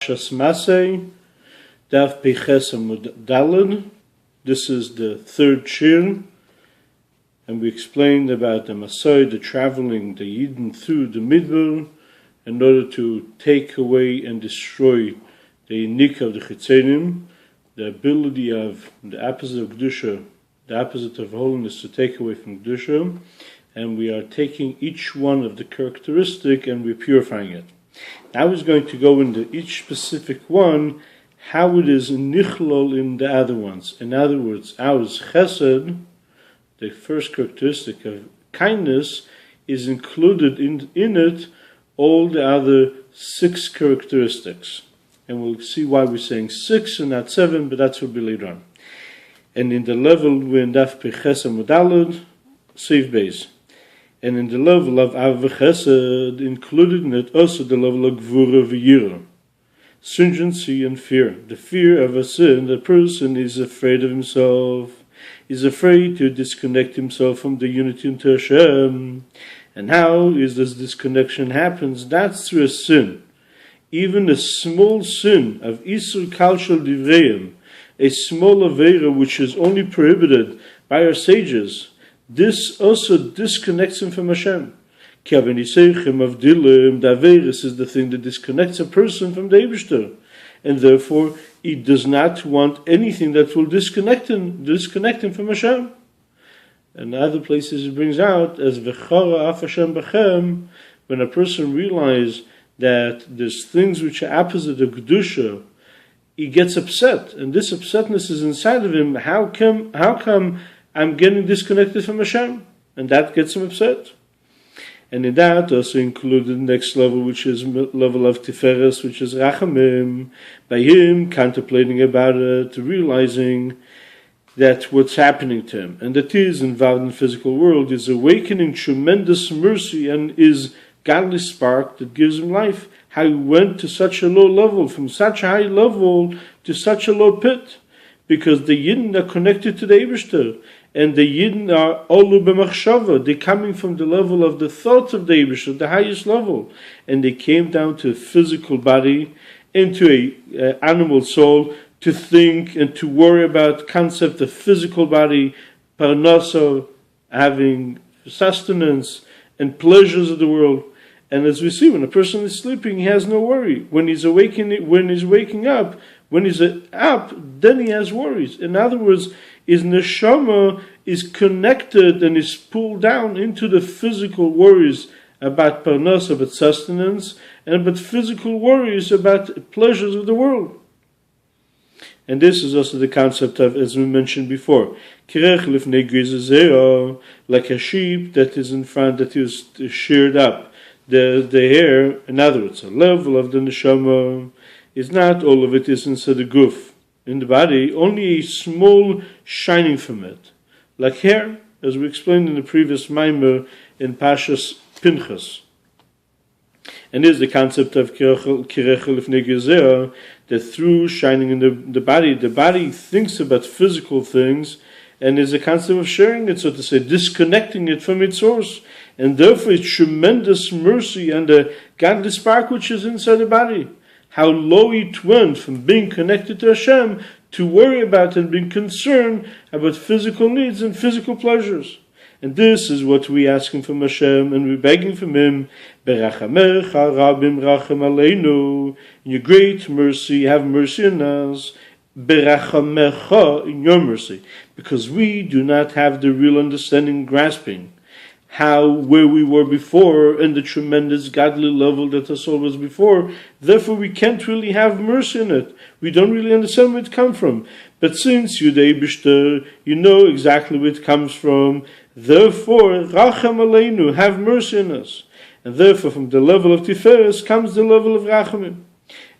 Mosaei, Daf Peches Amud Daled. This is the third shir, and we explained about the Mosaei, the traveling the Yidden through the Midbar in order to take away and destroy the Nik of the Chitzenim, the ability of the opposite of Kedusha, the opposite of holiness, to take away from Kedusha, and we are taking each one of the characteristic and we're purifying it. Now he's going to go into each specific one, how it is nichlol in the other ones. In other words, ours chesed, the first characteristic of kindness, is included in it all the other 6 characteristics. And we'll see why we're saying 6 and not 7, but that's what will be later on. And in the level we're in Daf Peches Amud Daled, Seif Beis. And in the level of Av Chesed, included in it also the level of Gvura V'Yira, stringency and fear. The fear of a sin, the person is afraid of himself, is afraid to disconnect himself from the unity into Hashem. And how is this disconnection happens? That's through a sin. Even a small sin of Isur Kalshal Divreim, a small avera which is only prohibited by our sages, this also disconnects him from Hashem. The Averis is the thing that disconnects a person from the Eibishter, and therefore he does not want anything that will disconnect him from Hashem. And other places it brings out as V'chara af Hashem b'chem, when a person realizes that there's things which are opposite of Kedusha, he gets upset, and this upsetness is inside of him. How come I'm getting disconnected from Hashem? And that gets him upset. And in that also included the next level, which is level of Tiferes, which is Rachamim. By him contemplating about it, realizing that what's happening to him, and that he is involved in the physical world, is awakening tremendous mercy and is godly spark that gives him life. How he went to such a low level, from such a high level to such a low pit, because the Yidden are connected to the Eibishter, and the Yidden are olu b'machshava. They're coming from the level of the thoughts of the Eibishter, the highest level, and they came down to a physical body, into a animal soul, to think and to worry about concept of physical body, parnasa, having sustenance and pleasures of the world. And as we see, when a person is sleeping, he has no worry. When he's waking up, when he's up, then he has worries. In other words, his neshama is connected and is pulled down into the physical worries about parnas, about sustenance, and about physical worries about pleasures of the world. And this is also the concept of, as we mentioned before, kirech lifnei grizeh, like a sheep that is in front, that is sheared up. The hair, in other words, a level of the neshama is not all of it is inside the guf, in the body, only a small shining from it, like hair, as we explained in the previous Maimer in Pashas Pinchas. And this is the concept of kirechel lifnei grizeh, that through shining in the body thinks about physical things, and is a concept of sharing it, so to say, disconnecting it from its source. And therefore it's tremendous mercy and the godly spark which is inside the body. How low it went from being connected to Hashem to worry about and being concerned about physical needs and physical pleasures. And this is what we asking from Hashem, and we're begging from Him, Berachamecha Rabim Rachem Aleinu, in your great mercy, have mercy on us, Berachamecha, in your mercy, because we do not have the real understanding, grasping where we were before and the tremendous godly level that our soul was before. Therefore we can't really have mercy in it. We don't really understand where it comes from. But since you're the Eibishter, you know exactly where it comes from. Therefore, Rachem Aleinu, have mercy in us. And therefore from the level of Tiferes comes the level of Rachamim.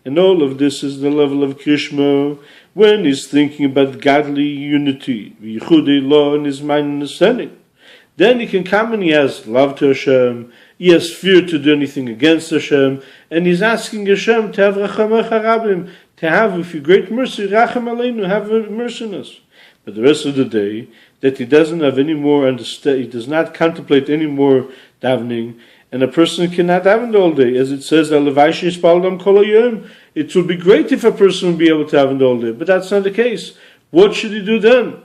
And all of this is the level of Krishma, when he's thinking about godly unity, Yichudei law in his mind and understanding. Then he can come and he has love to Hashem, he has fear to do anything against Hashem, and he's asking Hashem to have Rachamecha Rabim, to have with your great mercy, Rachem Aleinu, have mercy on us. But the rest of the day, that he doesn't have any more understand, he does not contemplate any more davening, and a person cannot daven all day, as it says, it would be great if a person would be able to daven all day, but that's not the case. What should he do then?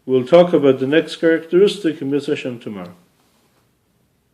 We'll talk about the next characteristic in Mitzvah Hashem tomorrow.